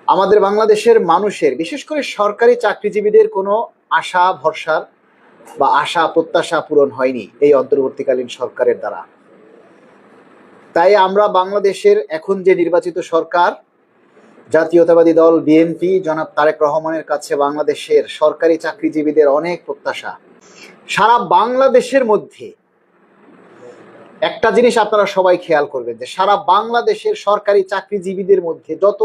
আমাদের বাংলাদেশের মানুষের, বিশেষ করে সরকারি চাকরিজীবীদের কোনো আশা ভরসার বা আশা প্রত্যাশা পূরণ হয়নি এই অন্তর্বর্তীকালীন সরকারের দ্বারা। তাই আমরা বাংলাদেশের এখন যে নির্বাচিত সরকার, জাতীয়তাবাদী দল বিএনপি, জনাব তারেক রহমানের কাছে বাংলাদেশের সরকারি চাকরিজীবীদের অনেক প্রত্যাশা। সারা বাংলাদেশের মধ্যে একটা জিনিস আপনারা সবাই খেয়াল করবেন, যে সারা বাংলাদেশের সরকারি চাকরিজীবীদের মধ্যে যত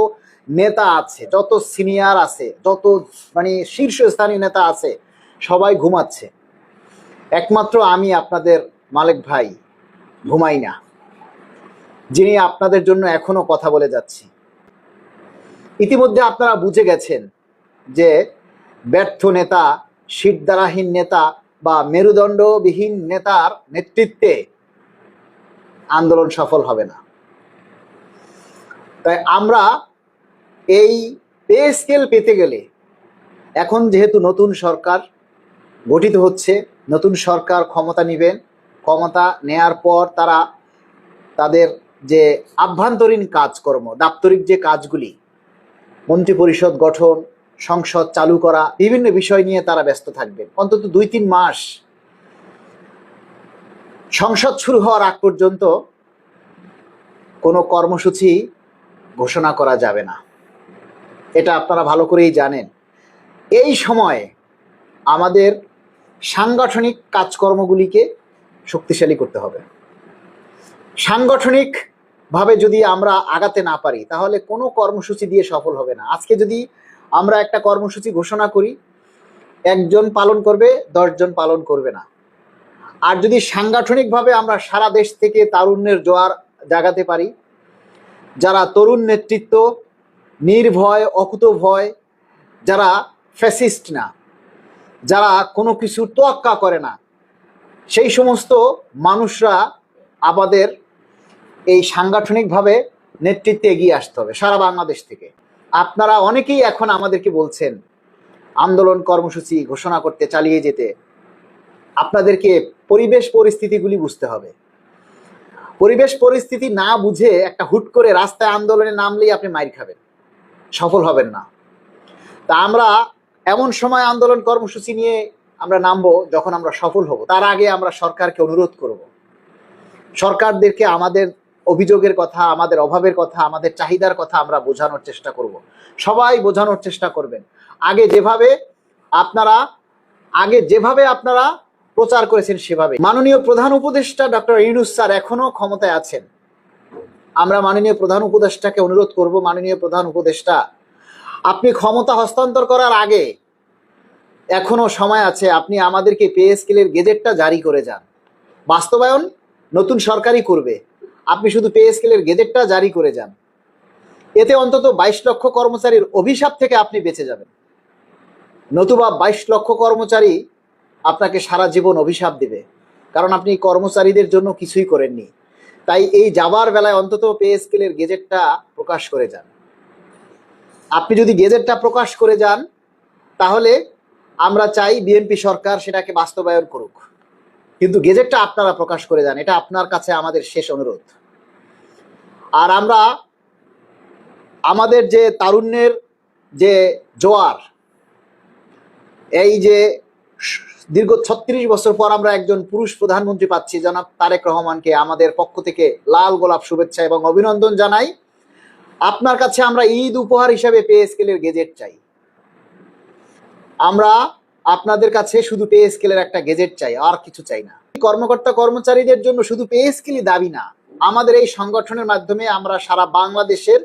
নেতা আছে, যত সিনিয়র আছে, যত শীর্ষস্থানীয় নেতা আছে, সবাই ঘুমাচ্ছে। একমাত্র আমি আপনাদের মালিক ভাই ঘুমাই না, যিনি আপনাদের জন্য এখনো কথা বলে যাচ্ছি। ইতিমধ্যে আপনারা বুঝে গেছেন যে ব্যর্থ নেতা, শিরদাঁড়াহীন নেতা বা মেরুদণ্ডবিহীন নেতার নেতৃত্বে আন্দোলন সফল হবে না। তাই আমরা এই পে স্কেল পেতে গেলে, এখন যেহেতু নতুন সরকার গঠিত হচ্ছে, নতুন সরকার ক্ষমতা নেবেন, ক্ষমতা নেয়ার পর তারা তাদের যে আভ্যন্তরীণ কাজকর্ম, দাপ্তরিক যে কাজগুলি, মন্ত্রিপরিষদ গঠন, সংসদ চালু করা, বিভিন্ন বিষয় নিয়ে তারা ব্যস্ত থাকবেন। অন্তত 2-3 মাস সংসদ শুরু হওয়ার আগ পর্যন্ত কোনো কর্মসূচি ঘোষণা করা যাবে না, এটা আপনারা ভালো করেই জানেন। এই সময়ে আমাদের সাংগঠনিক কাজকর্মগুলিকে শক্তিশালী করতে হবে। সাংগঠনিকভাবে যদি আমরা আগাতে না পারি, তাহলে কোনো কর্মসূচি দিয়ে সফল হবে না। আজকে যদি আমরা একটা কর্মসূচি ঘোষণা করি, 1 জন পালন করবে, 10 জন পালন করবে না। আর যদি সাংগঠনিকভাবে আমরা সারা দেশ থেকে তারুণ্যের জোয়ার জাগাতে পারি, যারা তরুণ নেতৃত্ব, নির্ভয়, অকুতভয়, যারা ফ্যাসিস্ট না, যারা কোনো কিছু তোয়াক্কা করে না, সেই সমস্ত মানুষরা আমাদের এই সাংগঠনিকভাবে নেতৃত্বে এগিয়ে আসতে হবে সারা বাংলাদেশ থেকে। আপনারা অনেকেই এখন আমাদেরকে বলছেন আন্দোলন কর্মসূচি ঘোষণা করতে, চালিয়ে যেতে। আপনাদেরকে পরিবেশ পরিস্থিতিগুলি বুঝতে হবে। পরিবেশ পরিস্থিতি না বুঝে একটা হুট করে রাস্তায় আন্দোলনে নামলেই আপনি মাইর খাবেন, সফল হবেন না। তা আমরা এমন সময় আন্দোলন কর্মসূচি নিয়ে আমরা নামবো যখন আমরা সফল হব। তার আগে আমরা সরকারকে অনুরোধ করব, সরকারদেরকে আমাদের অভিযোগের কথা, আমাদের অভাবের কথা, আমাদের চাহিদার কথা আমরা বোঝানোর চেষ্টা করব। সবাই বোঝানোর চেষ্টা করবেন। আগে যেভাবে আপনারা প্রচার করেছেন সেভাবে। মাননীয় প্রধান উপদেষ্টা ডক্টর ইউনূস স্যার এখনো ক্ষমতায় আছেন। আমরা মাননীয় প্রধান উপদেষ্টাকে অনুরোধ করব, মাননীয় প্রধান উপদেষ্টা, আপনি ক্ষমতা হস্তান্তর করার আগে এখনো সময় আছে, আপনি আমাদেরকে পে স্কেলের গেজেটটা জারি করে যান। বাস্তবায়ন নতুন সরকারই করবে, আপনি শুধু পে স্কেলের গেজেটটা জারি করে যান। এতে অন্তত 22 লক্ষ কর্মচারীর অভিশাপ থেকে আপনি বেঁচে যাবেন। নতুবা 22 লক্ষ কর্মচারী আপনাকে সারা জীবন অভিশাপ দিবে, কারণ আপনি কর্মচারীদের জন্য কিছুই করেননি। তাই এই যাবার বেলায় অন্তত পে স্কেলের গেজেটটা প্রকাশ করে যান। আপনি যদি গেজেটটা প্রকাশ করে যান, তাহলে আমরা চাই বিএনপি সরকার সেটাকে বাস্তবায়ন করুক, কিন্তু গেজেটটা আপনারা প্রকাশ করে যান। এটা আপনার কাছে আমাদের শেষ অনুরোধ। আর আমরা আমাদের যে তারুণ্যের যে জোয়ার, এই যে দীর্ঘ 36 বছর পর আমরা একজন পুরুষ প্রধানমন্ত্রী পাচ্ছি, জনাব তারেক রহমানকে আমাদের পক্ষ থেকে লাল গোলাপ শুভেচ্ছা এবং অভিনন্দন জানাই। আপনার কাছে আমরা ঈদ উপহার হিসাবে পে স্কেলের গেজেট চাই। আমরা আপনাদের কাছে শুধু পে স্কেলের একটা গেজেট চাই, আর কিছু চাই না। কর্মকর্তা কর্মচারীদের জন্য শুধু পে স্কেলই দাবি না, আমাদের এই সংগঠনের মাধ্যমে আমরা সারা বাংলাদেশের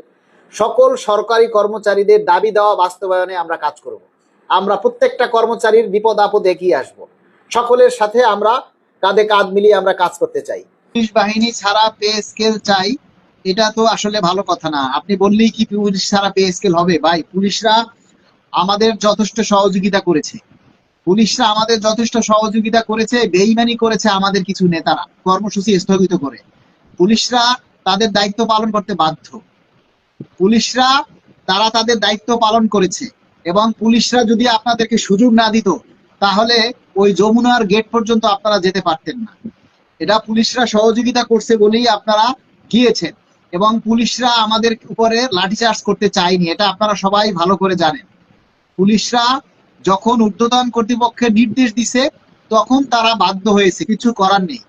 সকল সরকারি কর্মচারীদের দাবি দেওয়া বাস্তবায়নে আমরা কাজ করব। আমরা প্রত্যেকটা কর্মচারীর বিপদ আপদ এগিয়ে আসব। সকলের সাথে আমরা কাঁধে কাঁধ মিলিয়ে আমরা কাজ করতে চাই। পুলিশ বাহিনী ছাড়া পে স্কেল চাই, এটা তো আসলে ভালো কথা না। আপনি বললেই কি পুলিশ ছাড়া পে স্কেল হবে? ভাই, পুলিশরা আমাদের যথেষ্ট সহযোগিতা করেছে, বেইমানি করেছে আমাদের কিছু নেতারা কর্মসূচি স্থগিত করে। পুলিশরা তাদের দায়িত্ব পালন করতে বাধ্য। তারা তাদের দায়িত্ব পালন করেছে, এবং পুলিশরা যদি আপনাদেরকে সুযোগ না দিত, তাহলে ওই যমুনার গেট পর্যন্ত আপনারা যেতে পারতেন না। এটা পুলিশরা সহযোগিতা করছে বলেই আপনারা গিয়েছেন। এবং পুলিশরা আমাদের উপরে লাঠিচার্জ করতে চায়নি, এটা আপনারা সবাই ভালো করে জানেন। পুলিশরা যখন ঊর্ধ্বতন কর্তৃপক্ষের নির্দেশ দিছে তখন তারা বাধ্য হয়েছে, কিছু করার নেই।